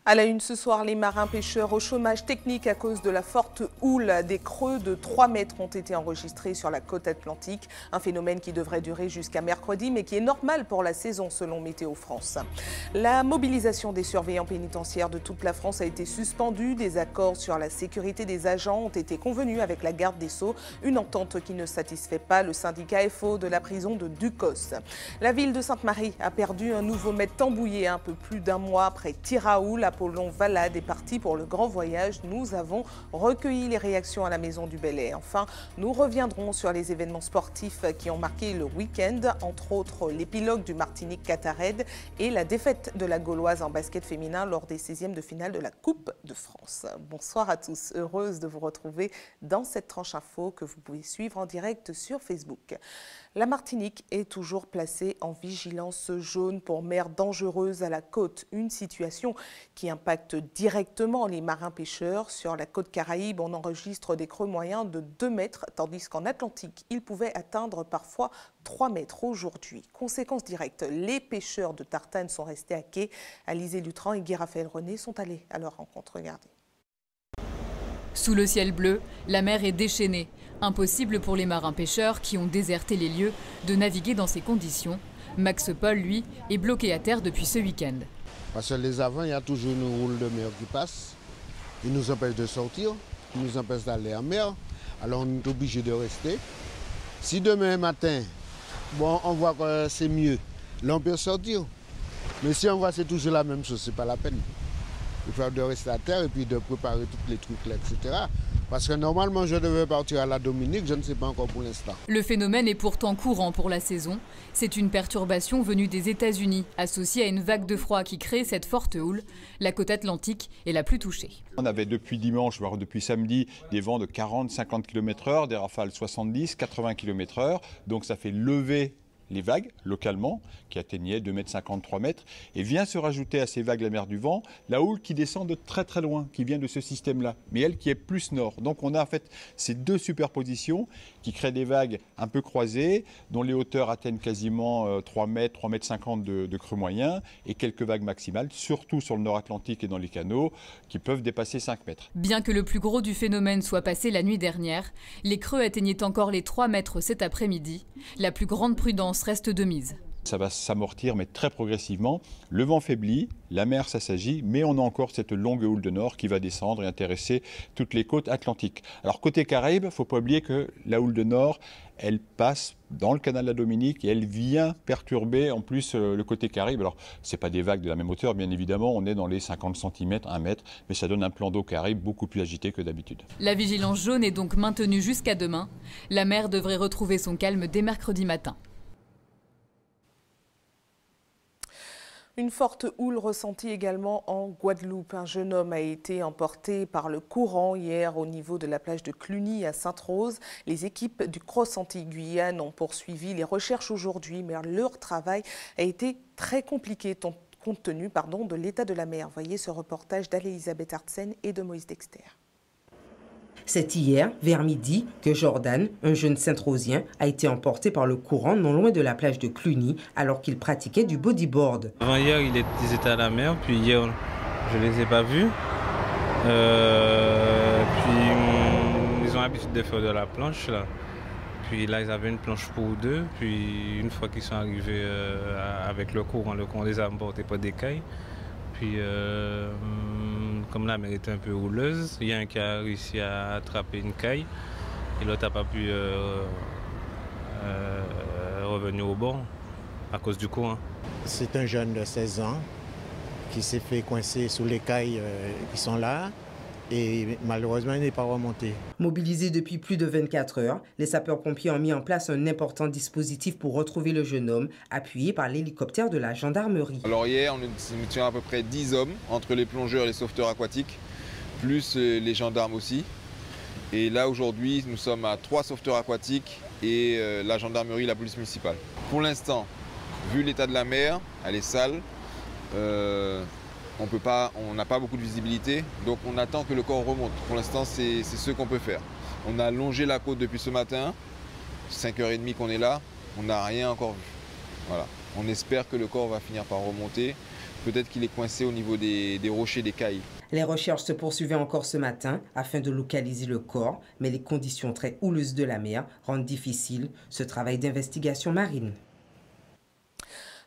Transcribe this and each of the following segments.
À la une ce soir, les marins pêcheurs au chômage technique à cause de la forte houle. Des creux de 3 mètres ont été enregistrés sur la côte atlantique. Un phénomène qui devrait durer jusqu'à mercredi, mais qui est normal pour la saison selon Météo France. La mobilisation des surveillants pénitentiaires de toute la France a été suspendue. Des accords sur la sécurité des agents ont été convenus avec la garde des Sceaux. Une entente qui ne satisfait pas le syndicat FO de la prison de Ducos. La ville de Sainte-Marie a perdu un nouveau maître tambouillé un peu plus d'un mois après Tiraoul. Apollon Valade est parti pour le grand voyage. Nous avons recueilli les réactions à la Maison du Bel Air. Enfin, nous reviendrons sur les événements sportifs qui ont marqué le week-end, entre autres l'épilogue du Martinique Catared et la défaite de la Gauloise en basket féminin lors des 16e de finale de la Coupe de France. Bonsoir à tous, heureuse de vous retrouver dans cette tranche info que vous pouvez suivre en direct sur Facebook. La Martinique est toujours placée en vigilance jaune pour mer dangereuse à la côte. Une situation qui impacte directement les marins pêcheurs. Sur la côte Caraïbe, on enregistre des creux moyens de 2 mètres, tandis qu'en Atlantique, ils pouvaient atteindre parfois 3 mètres aujourd'hui. Conséquence directe, les pêcheurs de tartane sont restés à quai. Alizé Lutran et Guy Raphaël René sont allés à leur rencontre. Regardez. Sous le ciel bleu, la mer est déchaînée. Impossible pour les marins pêcheurs qui ont déserté les lieux de naviguer dans ces conditions. Max Paul, lui, est bloqué à terre depuis ce week-end. Parce que les avants, il y a toujours une houle de mer qui passe. Ils nous empêchent de sortir, ils nous empêchent d'aller en mer. Alors on est obligé de rester. Si demain matin, bon, on voit que c'est mieux, là on peut sortir. Mais si on voit que c'est toujours la même chose, c'est pas la peine. Il faut de rester à terre et puis de préparer tous les trucs là, etc. Parce que normalement, je devais partir à la Dominique, je ne sais pas encore pour l'instant. Le phénomène est pourtant courant pour la saison. C'est une perturbation venue des États-Unis, associée à une vague de froid qui crée cette forte houle. La côte atlantique est la plus touchée. On avait depuis dimanche, voire depuis samedi, des vents de 40-50 km/h, des rafales 70-80 km/h. Donc ça fait lever les vagues localement qui atteignaient 2,50 m, 3 mètres, et vient se rajouter à ces vagues la mer du vent la houle qui descend de très très loin, qui vient de ce système-là, mais elle qui est plus nord. Donc on a en fait ces deux superpositions qui créent des vagues un peu croisées, dont les hauteurs atteignent quasiment 3 mètres, 3,50 m de creux moyen, et quelques vagues maximales, surtout sur le nord Atlantique et dans les canaux, qui peuvent dépasser 5 mètres. Bien que le plus gros du phénomène soit passé la nuit dernière, les creux atteignaient encore les 3 mètres cet après-midi. La plus grande prudence reste de mise. Ça va s'amortir, mais très progressivement. Le vent faiblit, la mer s'assagit, mais on a encore cette longue houle de nord qui va descendre et intéresser toutes les côtes atlantiques. Alors côté Caraïbes, il ne faut pas oublier que la houle de nord, elle passe dans le canal de la Dominique et elle vient perturber en plus le côté Caraïbes. Alors ce n'est pas des vagues de la même hauteur, bien évidemment, on est dans les 50 cm, 1 mètre, mais ça donne un plan d'eau Caraïbe beaucoup plus agité que d'habitude. La vigilance jaune est donc maintenue jusqu'à demain. La mer devrait retrouver son calme dès mercredi matin. Une forte houle ressentie également en Guadeloupe. Un jeune homme a été emporté par le courant hier au niveau de la plage de Cluny à Sainte-Rose. Les équipes du Cross Antilles-Guyane ont poursuivi les recherches aujourd'hui, mais leur travail a été très compliqué compte tenu de l'état de la mer. Voyez ce reportage d'Anne-Elisabeth Artsen et de Moïse Dexter. C'est hier, vers midi, que Jordan, un jeune Saint-Rosien, a été emporté par le courant non loin de la plage de Cluny alors qu'il pratiquait du bodyboard. Avant hier, ils étaient à la mer, puis hier, je ne les ai pas vus. Puis ils ont l'habitude de faire de la planche là. Puis là, ils avaient une planche pour deux. Puis une fois qu'ils sont arrivés avec le courant les a emportés par des cailles. Puis comme la mer était un peu houleuse, il y a un qui a réussi à attraper une caille et l'autre n'a pas pu revenir au bord à cause du courant. C'est un jeune de 16 ans qui s'est fait coincer sous les cailles qui sont là et malheureusement il n'est pas remonté. Mobilisés depuis plus de 24 heures, les sapeurs-pompiers ont mis en place un important dispositif pour retrouver le jeune homme, appuyé par l'hélicoptère de la gendarmerie. Alors hier, nous étions à peu près 10 hommes, entre les plongeurs et les sauveteurs aquatiques, plus les gendarmes aussi. Et là aujourd'hui, nous sommes à 3 sauveteurs aquatiques et la gendarmerie et la police municipale. Pour l'instant, vu l'état de la mer, elle est sale. On n'a pas beaucoup de visibilité, donc on attend que le corps remonte. Pour l'instant, c'est ce qu'on peut faire. On a longé la côte depuis ce matin, 5h30 qu'on est là, on n'a rien encore vu. Voilà. On espère que le corps va finir par remonter Peut-être qu'il est coincé au niveau des rochers, des cailles. Les recherches se poursuivaient encore ce matin afin de localiser le corps, mais les conditions très houleuses de la mer rendent difficile ce travail d'investigation marine.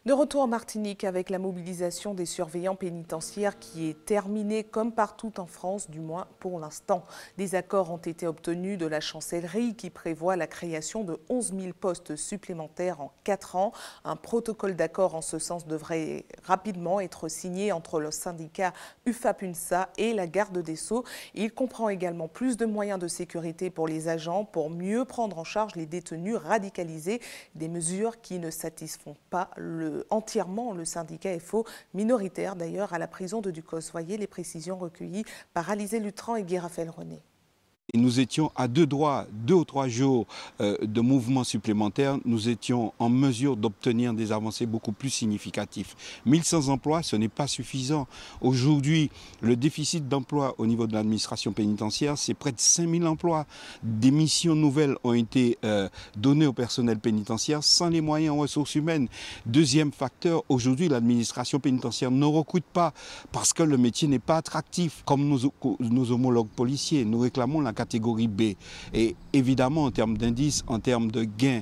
De retour en Martinique avec la mobilisation des surveillants pénitentiaires qui est terminée comme partout en France, du moins pour l'instant. Des accords ont été obtenus de la chancellerie qui prévoit la création de 11 000 postes supplémentaires en 4 ans. Un protocole d'accord en ce sens devrait rapidement être signé entre le syndicat UFAPUNSA et la garde des Sceaux. Il comprend également plus de moyens de sécurité pour les agents pour mieux prendre en charge les détenus radicalisés, des mesures qui ne satisfont pas entièrement le syndicat FO, minoritaire d'ailleurs à la prison de Ducos. Voyez les précisions recueillies par Alizé Lutran et Guy Raphaël René. Et nous étions à 2 ou 3 jours de mouvements supplémentaires, nous étions en mesure d'obtenir des avancées beaucoup plus significatives. 1100 emplois, ce n'est pas suffisant. Aujourd'hui, le déficit d'emploi au niveau de l'administration pénitentiaire, c'est près de 5000 emplois. Des missions nouvelles ont été données au personnel pénitentiaire sans les moyens en ressources humaines. Deuxième facteur, aujourd'hui, l'administration pénitentiaire ne recrute pas parce que le métier n'est pas attractif. Comme nos homologues policiers, nous réclamons la catégorie B. Et évidemment, en termes d'indices, en termes de gains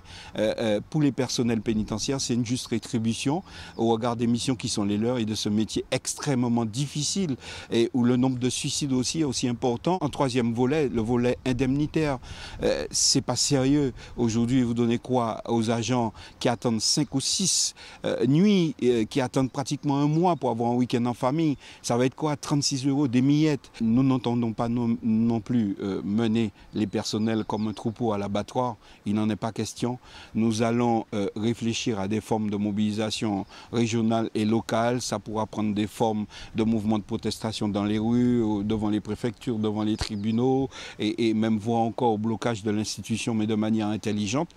pour les personnels pénitentiaires, c'est une juste rétribution au regard des missions qui sont les leurs et de ce métier extrêmement difficile et où le nombre de suicides aussi est aussi important. En troisième volet, le volet indemnitaire. C'est pas sérieux. Aujourd'hui, vous donnez quoi aux agents qui attendent 5 ou 6 nuits, qui attendent pratiquement un mois pour avoir un week-end en famille? Ça va être quoi? 36 €, des miettes. Nous n'entendons pas non plus mener les personnels comme un troupeau à l'abattoir. Il n'en est pas question. Nous allons réfléchir à des formes de mobilisation régionale et locale. Ça pourra prendre des formes de mouvements de protestation dans les rues, devant les préfectures, devant les tribunaux et même voire encore au blocage de l'institution, mais de manière intelligente.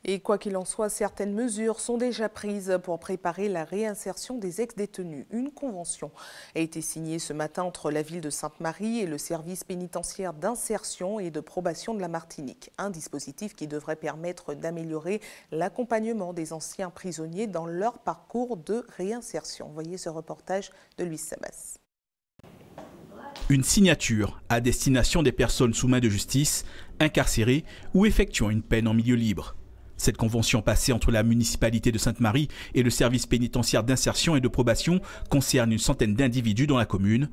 Et quoi qu'il en soit, certaines mesures sont déjà prises pour préparer la réinsertion des ex-détenus. Une convention a été signée ce matin entre la ville de Sainte-Marie et le service pénitentiaire d'insertion et de probation de la Martinique. Un dispositif qui devrait permettre d'améliorer l'accompagnement des anciens prisonniers dans leur parcours de réinsertion. Voyez ce reportage de Louis Sabas. Une signature à destination des personnes sous main de justice, incarcérées ou effectuant une peine en milieu libre. Cette convention passée entre la municipalité de Sainte-Marie et le service pénitentiaire d'insertion et de probation concerne une centaine d'individus dans la commune.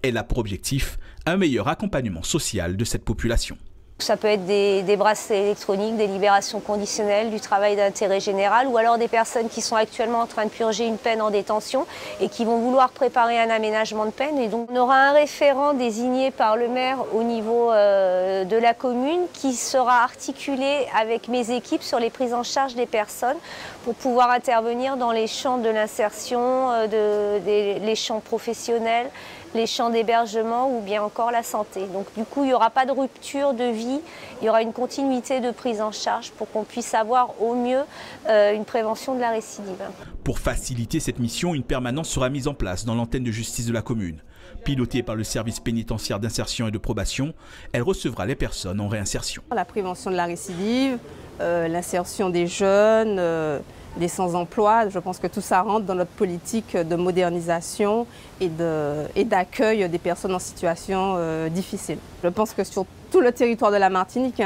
Elle a pour objectif un meilleur accompagnement social de cette population. Ça peut être des bracelets électroniques, des libérations conditionnelles, du travail d'intérêt général ou alors des personnes qui sont actuellement en train de purger une peine en détention et qui vont vouloir préparer un aménagement de peine. Et donc on aura un référent désigné par le maire au niveau de la commune qui sera articulé avec mes équipes sur les prises en charge des personnes pour pouvoir intervenir dans les champs de l'insertion, les champs professionnels, les champs d'hébergement ou bien encore la santé. Donc du coup, il n'y aura pas de rupture de vie, il y aura une continuité de prise en charge pour qu'on puisse avoir au mieux une prévention de la récidive. Pour faciliter cette mission, une permanence sera mise en place dans l'antenne de justice de la commune. Pilotée par le service pénitentiaire d'insertion et de probation, elle recevra les personnes en réinsertion. La prévention de la récidive, l'insertion des jeunes, des sans-emploi, je pense que tout ça rentre dans notre politique de modernisation et d'accueil des personnes en situation difficile. Je pense que sur tout le territoire de la Martinique,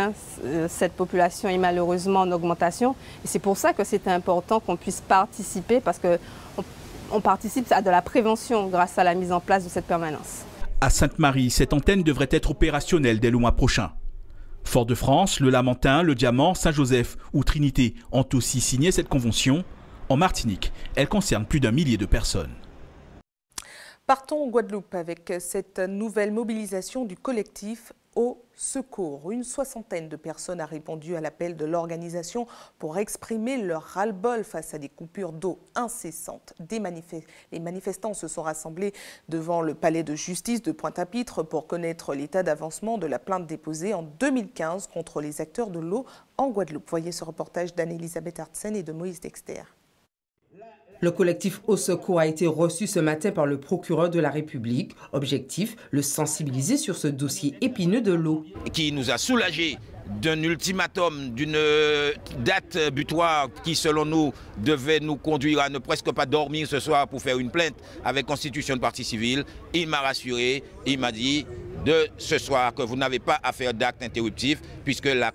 cette population est malheureusement en augmentation. Et c'est pour ça que c'est important qu'on puisse participer, parce qu'on participe à de la prévention grâce à la mise en place de cette permanence. À Sainte-Marie, cette antenne devrait être opérationnelle dès le mois prochain. Fort-de-France, le Lamentin, le Diamant, Saint-Joseph ou Trinité ont aussi signé cette convention. En Martinique, elle concerne plus d'1 millier de personnes. Partons en Guadeloupe avec cette nouvelle mobilisation du collectif Au Secours. Une soixantaine de personnes a répondu à l'appel de l'organisation pour exprimer leur ras-le-bol face à des coupures d'eau incessantes. Les manifestants se sont rassemblés devant le palais de justice de Pointe-à-Pitre pour connaître l'état d'avancement de la plainte déposée en 2015 contre les acteurs de l'eau en Guadeloupe. Voyez ce reportage d'Anne-Elisabeth Hartsen et de Moïse Dexter. Le collectif Au Secours a été reçu ce matin par le procureur de la République. Objectif, le sensibiliser sur ce dossier épineux de l'eau. Qui nous a soulagés d'un ultimatum, d'une date butoir qui, selon nous, devait nous conduire à ne presque pas dormir ce soir pour faire une plainte avec constitution de partie civile. Il m'a rassuré, il m'a dit de ce soir que vous n'avez pas à faire d'acte interruptif puisque la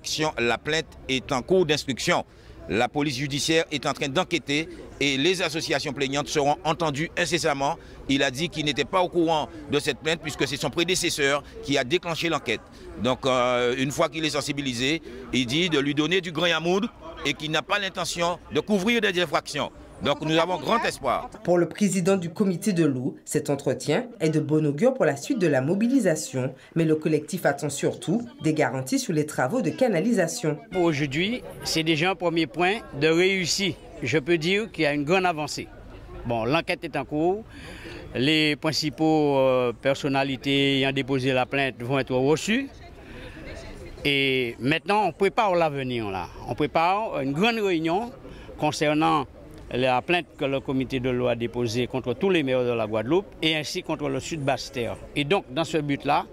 plainte est en cours d'instruction. La police judiciaire est en train d'enquêter et les associations plaignantes seront entendues incessamment. Il a dit qu'il n'était pas au courant de cette plainte puisque c'est son prédécesseur qui a déclenché l'enquête. Donc une fois qu'il est sensibilisé, il dit de lui donner du grain à moudre et qu'il n'a pas l'intention de couvrir des infractions. Donc nous avons grand espoir. Pour le président du comité de l'eau, cet entretien est de bon augure pour la suite de la mobilisation. Mais le collectif attend surtout des garanties sur les travaux de canalisation. Pour aujourd'hui, c'est déjà un premier point de réussite. Je peux dire qu'il y a une grande avancée. Bon, l'enquête est en cours. Les principaux personnalités ayant déposé la plainte vont être reçus. Et maintenant, on prépare l'avenir là. On prépare une grande réunion concernant la plainte que le comité de l'eau a déposée contre tous les maires de la Guadeloupe et ainsi contre le Sud Basse-Terre. Et donc, dans ce but-là,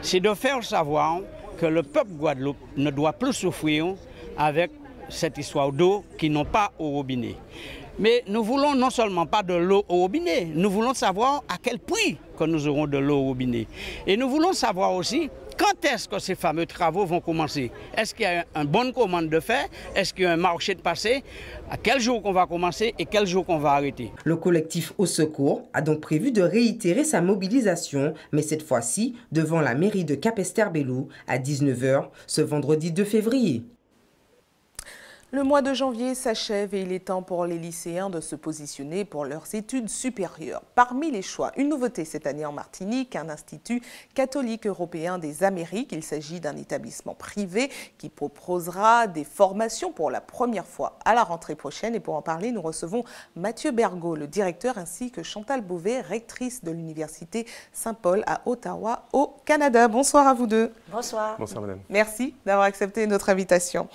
c'est de faire savoir que le peuple Guadeloupe ne doit plus souffrir avec cette histoire d'eau qui n'ont pas au robinet. Mais nous voulons non seulement pas de l'eau au robinet, nous voulons savoir à quel prix que nous aurons de l'eau au robinet. Et nous voulons savoir aussi quand est-ce que ces fameux travaux vont commencer. Est-ce qu'il y a une bonne commande de fait? Est-ce qu'il y a un marché de passé? À quel jour qu'on va commencer et quel jour qu'on va arrêter? Le collectif Au Secours a donc prévu de réitérer sa mobilisation, mais cette fois-ci devant la mairie de Capesterre-Belle-Eau à 19 h ce vendredi 2 février. Le mois de janvier s'achève et il est temps pour les lycéens de se positionner pour leurs études supérieures. Parmi les choix, une nouveauté cette année en Martinique, un institut catholique européen des Amériques. Il s'agit d'un établissement privé qui proposera des formations pour la première fois à la rentrée prochaine. Et pour en parler, nous recevons Mathieu Bergot, le directeur, ainsi que Chantal Beauvais, rectrice de l'Université Saint-Paul à Ottawa, au Canada. Bonsoir à vous deux. Bonsoir. Bonsoir madame. Merci d'avoir accepté notre invitation.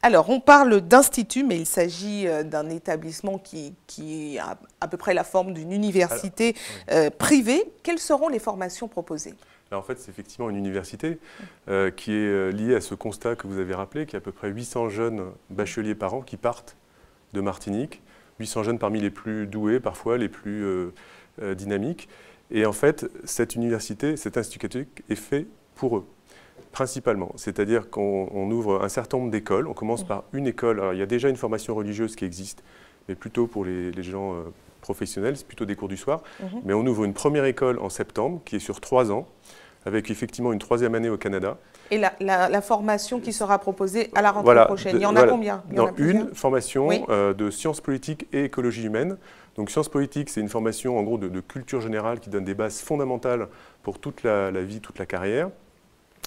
Alors, on parle d'institut, mais il s'agit d'un établissement qui a à peu près la forme d'une université privée. Quelles seront les formations proposées? Alors, en fait, c'est effectivement une université qui est liée à ce constat que vous avez rappelé, qu'il y a à peu près 800 jeunes bacheliers par an qui partent de Martinique. 800 jeunes parmi les plus doués, parfois les plus dynamiques. Et en fait, cette université, cet institut catholique est fait pour eux. Principalement, c'est-à-dire qu'on ouvre un certain nombre d'écoles. On commence par une école. Alors, il y a déjà une formation religieuse qui existe, mais plutôt pour les gens professionnels, c'est plutôt des cours du soir. Mais on ouvre une première école en septembre qui est sur 3 ans, avec effectivement une 3e année au Canada. Et la formation qui sera proposée à la rentrée prochaine, il y en a combien? Une formation de sciences politiques et écologie humaine. Donc sciences politiques, c'est une formation en gros de culture générale qui donne des bases fondamentales pour toute la vie, toute la carrière.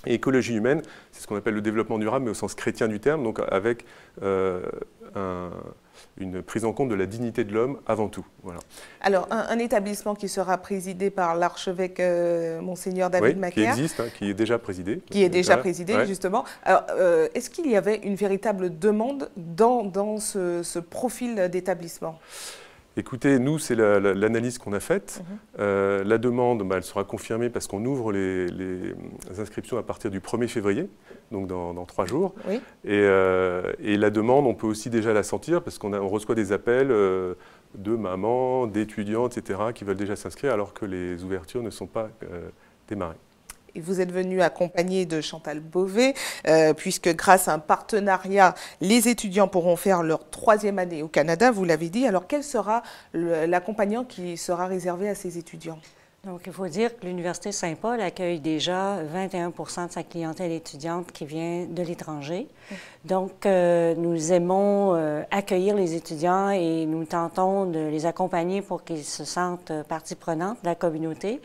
Et écologie humaine, c'est ce qu'on appelle le développement durable, mais au sens chrétien du terme, donc avec une prise en compte de la dignité de l'homme avant tout. Voilà. Alors, un établissement qui sera présidé par l'archevêque Monseigneur David Macaire. Qui existe, qui est déjà présidé. Qui est déjà présidé, justement. Alors, est-ce qu'il y avait une véritable demande dans ce profil d'établissement ? Écoutez, nous, c'est l'analyse qu'on a faite. La demande, elle sera confirmée parce qu'on ouvre les inscriptions à partir du 1er février, donc dans 3 jours. Oui. Et la demande, on peut aussi déjà la sentir parce qu'on reçoit des appels de mamans, d'étudiants, etc., qui veulent déjà s'inscrire alors que les ouvertures ne sont pas démarrées. Et vous êtes venu accompagné de Chantal Beauvais, puisque grâce à un partenariat, les étudiants pourront faire leur 3e année au Canada, vous l'avez dit. Alors quel sera l'accompagnant qui sera réservé à ces étudiants? Donc, il faut dire que l'Université Saint-Paul accueille déjà 21% de sa clientèle étudiante qui vient de l'étranger. Donc, nous aimons accueillir les étudiants et nous tentons de les accompagner pour qu'ils se sentent partie prenante de la communauté.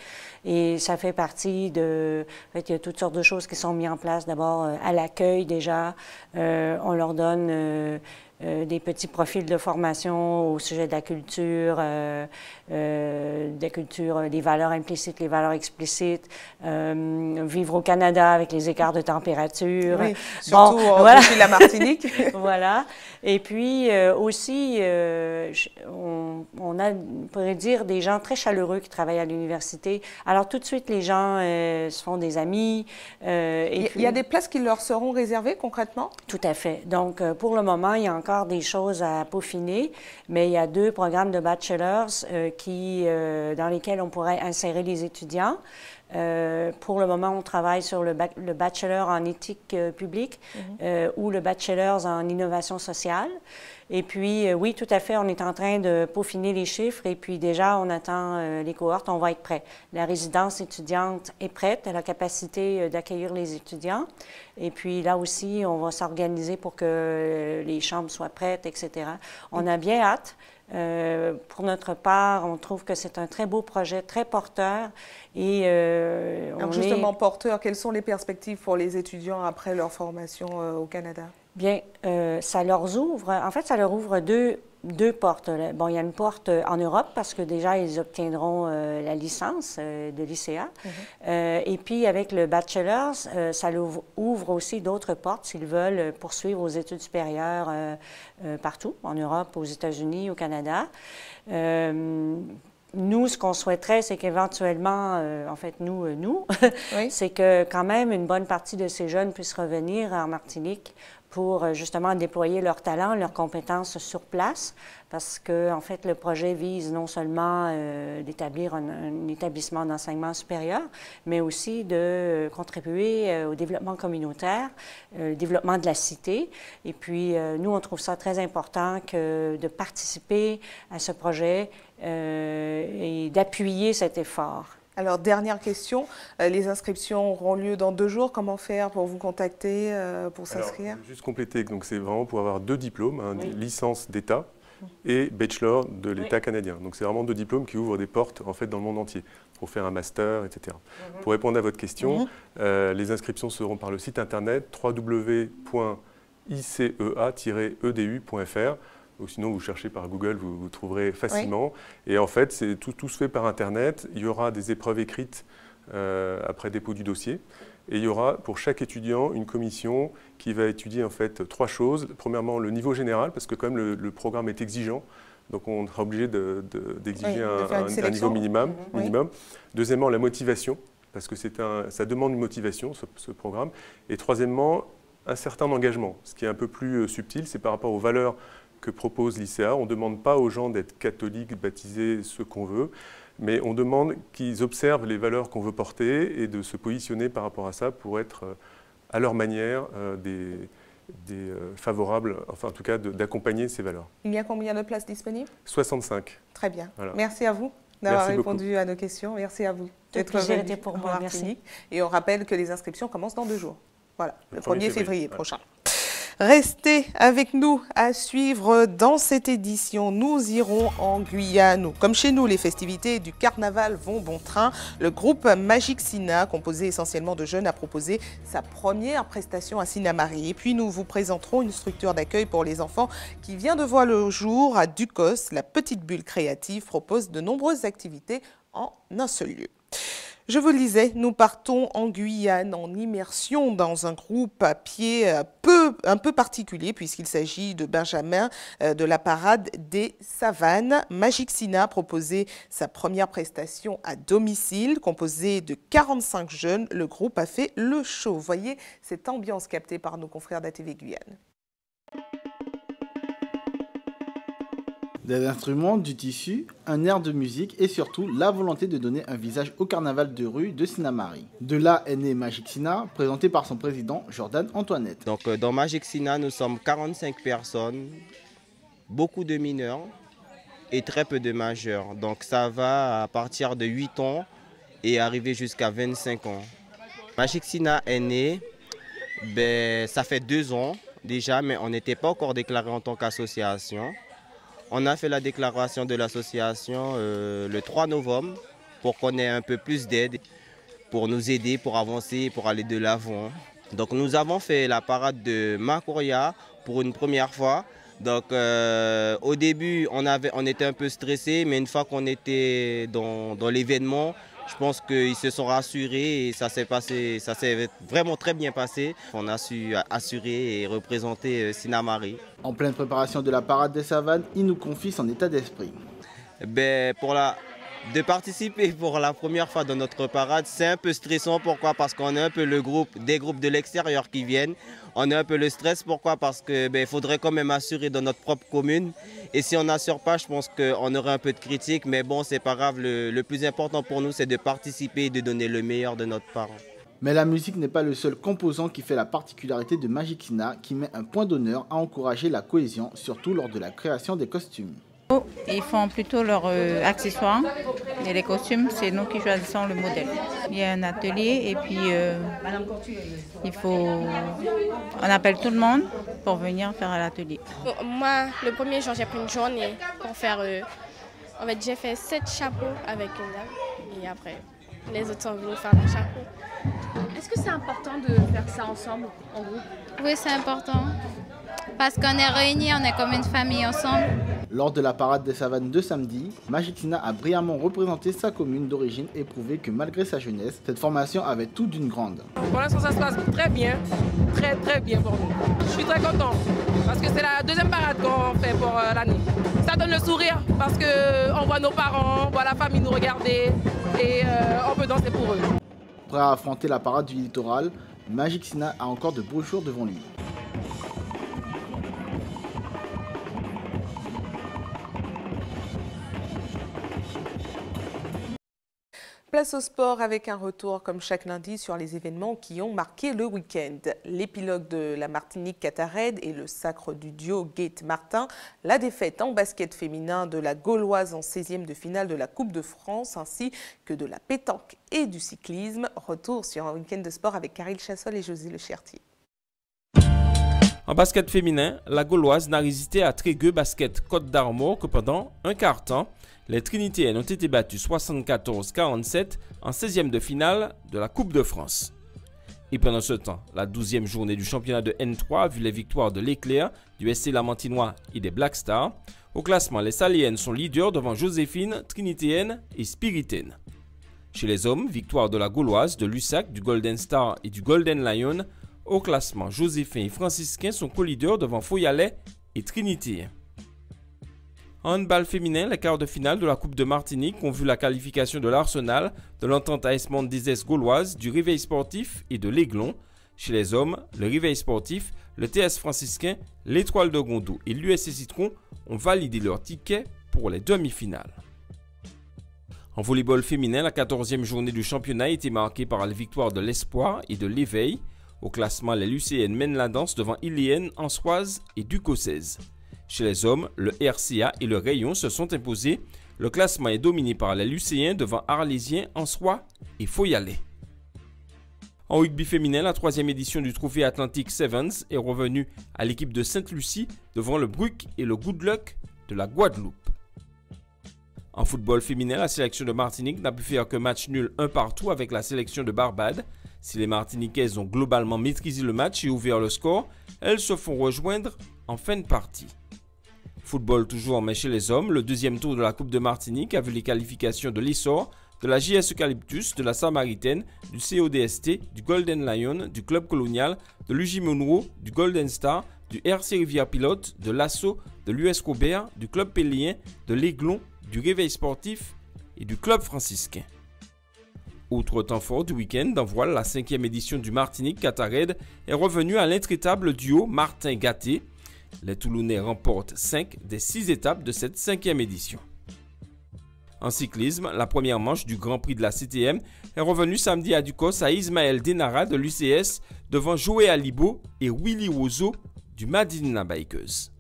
Et ça fait partie de... En fait, il y a toutes sortes de choses qui sont mises en place. D'abord, à l'accueil, déjà, on leur donne... des petits profils de formation au sujet de la culture, des valeurs implicites, les valeurs explicites, vivre au Canada avec les écarts de température. Oui, surtout depuis la Martinique. Voilà. Et puis aussi, on a, on pourrait dire, des gens très chaleureux qui travaillent à l'université. Alors tout de suite, les gens se font des amis. Il y a des places qui leur seront réservées concrètement? Tout à fait. Donc pour le moment, il y a encore des choses à peaufiner, mais il y a 2 programmes de bachelors dans lesquels on pourrait insérer les étudiants. Pour le moment, on travaille sur le bachelor en éthique publique ou le bachelor en innovation sociale. Et puis, oui, tout à fait, on est en train de peaufiner les chiffres et puis déjà, on attend les cohortes, on va être prêt. La résidence étudiante est prête, elle a la capacité d'accueillir les étudiants. Et puis là aussi, on va s'organiser pour que les chambres soient prêtes, etc. On a bien hâte. Pour notre part, on trouve que c'est un très beau projet, très porteur. Et alors justement, porteur, quelles sont les perspectives pour les étudiants après leur formation au Canada? Bien, ça leur ouvre, en fait, ça leur ouvre deux portes. Bon, il y a une porte en Europe parce que déjà, ils obtiendront la licence de l'ICA. Et puis, avec le bachelor, ça leur ouvre aussi d'autres portes s'ils veulent poursuivre aux études supérieures partout, en Europe, aux États-Unis, au Canada. Nous, ce qu'on souhaiterait, c'est qu'éventuellement, en fait, oui. C'est que quand même une bonne partie de ces jeunes puissent revenir en Martinique pour justement déployer leurs talents, leurs compétences sur place, parce que en fait, le projet vise non seulement d'établir un établissement d'enseignement supérieur, mais aussi de contribuer au développement communautaire, au développement de la cité. Et puis, nous, on trouve ça très important de participer à ce projet et d'appuyer cet effort. Alors, dernière question, les inscriptions auront lieu dans 2 jours. Comment faire pour vous contacter, pour s'inscrire? Juste compléter, donc c'est vraiment pour avoir 2 diplômes, oui. Licence d'État et bachelor de l'État canadien. Donc c'est vraiment 2 diplômes qui ouvrent des portes en fait dans le monde entier pour faire un master, etc. Pour répondre à votre question, les inscriptions seront par le site internet www.icea-edu.fr. Ou sinon, vous cherchez par Google, vous trouverez facilement. Oui. Et en fait, tout se fait par Internet. Il y aura des épreuves écrites après dépôt du dossier. Et il y aura pour chaque étudiant une commission qui va étudier en fait 3 choses. Premièrement, le niveau général, parce que quand même le programme est exigeant. Donc on sera obligé d'exiger un niveau minimum. Deuxièmement, la motivation, parce que ça demande une motivation, ce programme. Et troisièmement, un certain engagement. Ce qui est un peu plus subtil, c'est par rapport aux valeurs que propose l'ICA. On ne demande pas aux gens d'être catholiques, baptisés, ce qu'on veut, mais on demande qu'ils observent les valeurs qu'on veut porter et de se positionner par rapport à ça pour être à leur manière des favorables, enfin en tout cas d'accompagner ces valeurs. Il y a combien de places disponibles? 65. Très bien. Voilà. Merci à vous d'avoir répondu à nos questions. Merci à vous d'être venu pour moi. Merci. Et on rappelle que les inscriptions commencent dans 2 jours. Voilà, le 1er février prochain. Restez avec nous à suivre dans cette édition. Nous irons en Guyane. Comme chez nous, les festivités du carnaval vont bon train. Le groupe Magic Sina, composé essentiellement de jeunes, a proposé sa première prestation à Sinnamary. Et puis nous vous présenterons une structure d'accueil pour les enfants qui vient de voir le jour à Ducos. La petite bulle créative propose de nombreuses activités en un seul lieu. Je vous le disais, nous partons en Guyane en immersion dans un groupe à pied un peu particulier puisqu'il s'agit de Benjamin de la parade des savanes. Magic Sina a proposé sa première prestation à domicile. Composé de 45 jeunes, le groupe a fait le show. Voyez cette ambiance captée par nos confrères d'ATV Guyane. Des instruments, du tissu, un air de musique et surtout la volonté de donner un visage au carnaval de rue de Sinnamary. De là est né Magic Sina, présenté par son président Jordan Antoinette. Donc dans Magic Sina, nous sommes 45 personnes, beaucoup de mineurs et très peu de majeurs. Donc ça va à partir de 8 ans et arriver jusqu'à 25 ans. Magic Sina est né, ça fait 2 ans déjà, mais on n'était pas encore déclaré en tant qu'association. On a fait la déclaration de l'association le 3 novembre pour qu'on ait un peu plus d'aide, pour nous aider, pour avancer, pour aller de l'avant. Donc nous avons fait la parade de Makoria pour une première fois. Donc au début, on était un peu stressé, mais une fois qu'on était dans l'événement, Je pense qu'ils se sont rassurés et ça s'est vraiment très bien passé. On a su assurer et représenter Sinnamary. En pleine préparation de la parade des savanes, il nous confie son état d'esprit. De participer pour la première fois dans notre parade, c'est un peu stressant. Pourquoi? Parce qu'on est un peu des groupes de l'extérieur qui viennent. On est un peu le stress. Pourquoi? Parce qu'il faudrait quand même assurer dans notre propre commune. Et si on n'assure pas, je pense qu'on aurait un peu de critique. Mais bon, c'est pas grave. Le plus important pour nous, c'est de participer et de donner le meilleur de notre part. Mais la musique n'est pas le seul composant qui fait la particularité de Magic Sina, qui met un point d'honneur à encourager la cohésion, surtout lors de la création des costumes. Ils font plutôt leurs accessoires et les costumes, c'est nous qui choisissons le modèle. Il y a un atelier et puis on appelle tout le monde pour venir faire l'atelier. Moi, le premier jour, j'ai pris une journée pour faire... en fait, j'ai fait 7 chapeaux avec une dame et après, les autres sont venus faire des chapeaux. Est-ce que c'est important de faire ça ensemble, en groupe? Oui, c'est important. Parce qu'on est réunis, on est comme une famille ensemble. Lors de la parade des savanes de samedi, Magic Sina a brillamment représenté sa commune d'origine et prouvé que malgré sa jeunesse, cette formation avait tout d'une grande. Pour l'instant, ça se passe très bien pour nous. Je suis très content parce que c'est la deuxième parade qu'on fait pour l'année. Ça donne le sourire parce qu'on voit nos parents, on voit la famille nous regarder et on peut danser pour eux. Prêt à affronter la parade du littoral, Magic Sina a encore de beaux jours devant lui. Place au sport avec un retour comme chaque lundi sur les événements qui ont marqué le week-end. L'épilogue de la Martinique Catared et le sacre du duo Gate-Martin, la défaite en basket féminin de la Gauloise en 16e de finale de la Coupe de France ainsi que de la pétanque et du cyclisme. Retour sur un week-end de sport avec Karil Chassol et José Le Chertier. En basket féminin, la Gauloise n'a résisté à Trégueux Basket Côte d'Armor que pendant un quart temps. Les Trinitéennes ont été battues 74-47 en 16e de finale de la Coupe de France. Et pendant ce temps, la 12e journée du championnat de N3 a vu les victoires de l'Éclair, du SC Lamantinois et des Black Stars. Au classement, les Saléennes sont leaders devant Joséphine, Trinitéenne et Spiritaine. Chez les hommes, victoire de la Gauloise, de l'USAC, du Golden Star et du Golden Lion. Au classement, Joséphin et Franciscain sont co-leaders devant Foyalais et Trinité. En handball féminin, les quarts de finale de la Coupe de Martinique ont vu la qualification de l'Arsenal, de l'Entente AS Mondes Gauloise, du Réveil Sportif et de l'Aiglon. Chez les hommes, le Réveil Sportif, le TS Franciscain, l'Étoile de Gondou et l'USC Citron ont validé leur ticket pour les demi-finales. En volleyball féminin, la 14e journée du championnat a été marquée par la victoire de l'Espoir et de l'Éveil. Au classement, les Lucéennes mènent la danse devant Ilienne, Ansoise et Ducossaise. Chez les hommes, le RCA et le Rayon se sont imposés. Le classement est dominé par les Lucéens devant Arlésiens, Ansois et Foyalais. En rugby féminin, la 3e édition du Trophée Atlantic Sevens est revenue à l'équipe de Sainte-Lucie devant le Bruck et le Good Luck de la Guadeloupe. En football féminin, la sélection de Martinique n'a pu faire que match nul 1 partout avec la sélection de Barbade. Si les Martiniquaises ont globalement maîtrisé le match et ouvert le score, elles se font rejoindre en fin de partie. Football toujours, mais chez les hommes, le deuxième tour de la Coupe de Martinique a vu les qualifications de l'Essor, de la JS Eucalyptus, de la Samaritaine, du CODST, du Golden Lion, du Club Colonial, de l'UJ Monroe, du Golden Star, du RC Rivière Pilote, de l'Asso, de l'US Robert, du Club Pélien, de l'Aiglon, du Réveil Sportif et du Club Franciscain. Autre temps fort du week-end, en voile, la 5e édition du Martinique Catared est revenue à l'intraitable duo Martin-Gatté. Les Toulonnais remportent 5 des 6 étapes de cette 5e édition. En cyclisme, la première manche du Grand Prix de la CTM est revenue samedi à Ducos à Ismaël Denara de l'UCS devant Joé Alibo et Willy Wozo du Madina Bikers.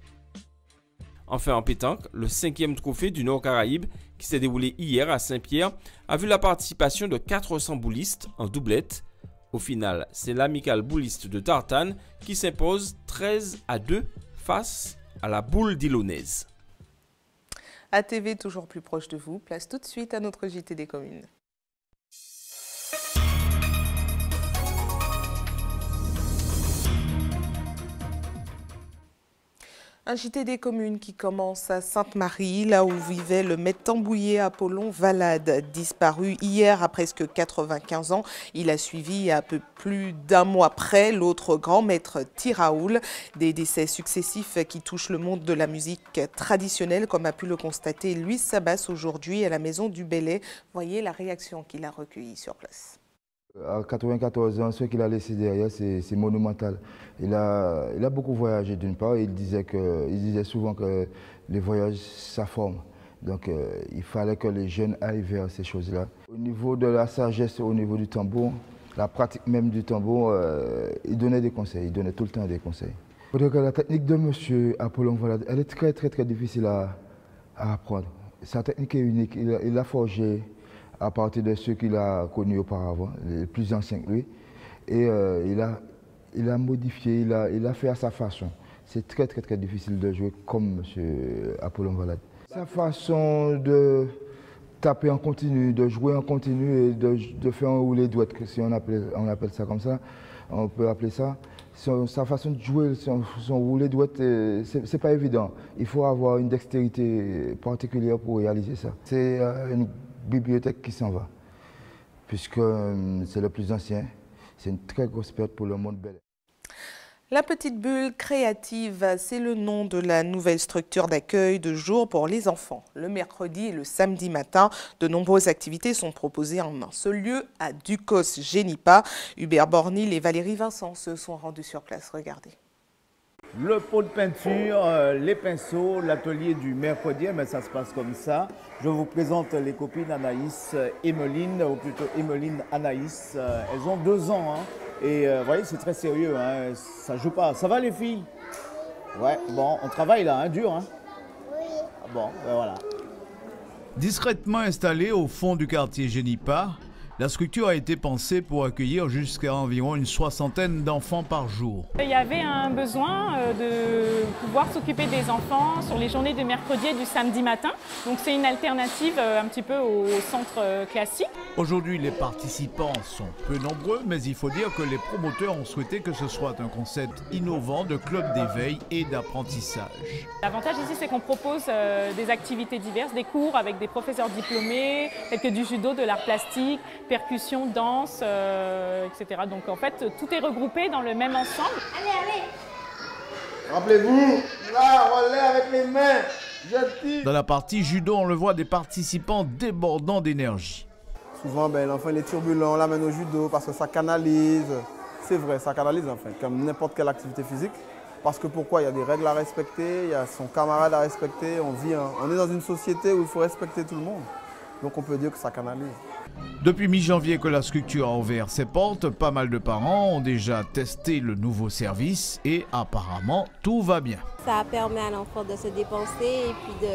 Enfin en pétanque, le 5e trophée du Nord-Caraïbe qui s'est déroulé hier à Saint-Pierre a vu la participation de 400 boulistes en doublette. Au final, c'est l'Amicale bouliste de Tartane qui s'impose 13-2 face à la boule d'Ilonnaise. ATV toujours plus proche de vous, place tout de suite à notre JT des communes. Un JT des communes qui commence à Sainte-Marie, là où vivait le maître tambouiller Apollon Valade, disparu hier à presque 95 ans. Il a suivi à peu plus d'un mois près l'autre grand maître Tiraoul. Des décès successifs qui touchent le monde de la musique traditionnelle, comme a pu le constater Louis Sabas aujourd'hui à la maison du Bellay. Voyez la réaction qu'il a recueillie sur place. À 94 ans, ce qu'il a laissé derrière, c'est monumental. Il a beaucoup voyagé d'une part. Il disait souvent que les voyages, ça forme. Donc il fallait que les jeunes aillent vers ces choses-là. Au niveau de la sagesse, au niveau du tambour, la pratique même du tambour, il donnait des conseils, il donnait tout le temps des conseils. Il faut dire que la technique de M. Apollon Valade, elle est très difficile à apprendre. Sa technique est unique, il l'a forgée à partir de ceux qu'il a connus auparavant, les plus anciens que lui. Et il a modifié, il a fait à sa façon. C'est très difficile de jouer comme M. Apollon Valade. Sa façon de taper en continu, de jouer en continu et de faire un roulé douette, si on appelle ça comme ça, on peut appeler ça. Sa façon de jouer, son roulé douette, c'est pas évident. Il faut avoir une dextérité particulière pour réaliser ça. C'est une bibliothèque qui s'en va, puisque c'est le plus ancien. C'est une très grosse perte pour le monde belge. La Petite Bulle Créative, c'est le nom de la nouvelle structure d'accueil de jour pour les enfants. Le mercredi et le samedi matin, de nombreuses activités sont proposées en un seul lieu à Ducos-Génipa. Hubert Bornil et Valérie Vincent se sont rendus sur place. Regardez. Le pot de peinture, les pinceaux, l'atelier du mercredi, mais ça se passe comme ça. Je vous présente les copines Anaïs, Emeline, ou plutôt Emeline, Anaïs. Elles ont 2 ans, hein, et vous voyez, c'est très sérieux, hein, ça joue pas. Ça va les filles? Ouais, bon, on travaille là, hein, dur, hein? Oui. Bon, ben voilà. Discrètement installée au fond du quartier Génipa, la structure a été pensée pour accueillir jusqu'à environ une 60aine d'enfants par jour. Il y avait un besoin de pouvoir s'occuper des enfants sur les journées de mercredi et du samedi matin. Donc c'est une alternative un petit peu au centre classique. Aujourd'hui, les participants sont peu nombreux, mais il faut dire que les promoteurs ont souhaité que ce soit un concept innovant de club d'éveil et d'apprentissage. L'avantage ici, c'est qu'on propose des activités diverses, des cours avec des professeurs diplômés, tels que du judo, de l'art plastique, percussion, danse, etc. Donc en fait, tout est regroupé dans le même ensemble. Allez. Rappelez-vous, là, relais avec les mains. Dans la partie judo, on le voit, des participants débordants d'énergie. Souvent, l'enfant est turbulent, on l'amène au judo parce que ça canalise. C'est vrai, ça canalise en fait, comme n'importe quelle activité physique. Parce que pourquoi? Il y a des règles à respecter, il y a son camarade à respecter. On est dans une société où il faut respecter tout le monde. Donc on peut dire que ça canalise. Depuis mi-janvier que la structure a ouvert ses portes, pas mal de parents ont déjà testé le nouveau service et apparemment tout va bien. Ça permet à l'enfant de se dépenser et puis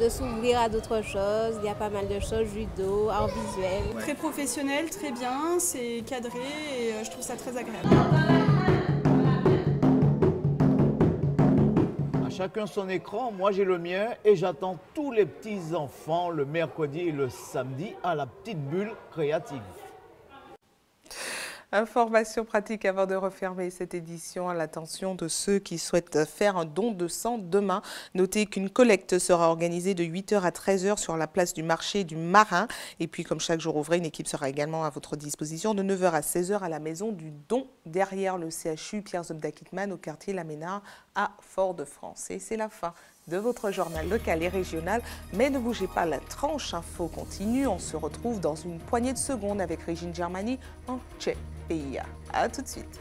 de s'ouvrir à d'autres choses. Il y a pas mal de choses, judo, art visuel. Très professionnel, très bien, c'est cadré et je trouve ça très agréable. Chacun son écran, moi j'ai le mien et j'attends tous les petits enfants le mercredi et le samedi à la Petite Bulle Créative. Information pratique avant de refermer cette édition à l'attention de ceux qui souhaitent faire un don de sang demain. Notez qu'une collecte sera organisée de 8h à 13h sur la place du marché du Marin. Et puis comme chaque jour ouvré, une équipe sera également à votre disposition de 9h à 16h à la maison du don derrière le CHU Pierre Zobda Kittmann au quartier La Ménard à Fort-de-France. Et c'est la fin de votre journal local et régional. Mais ne bougez pas, la tranche info continue. On se retrouve dans une poignée de secondes avec Régine Germani en Tchèque. A tout de suite.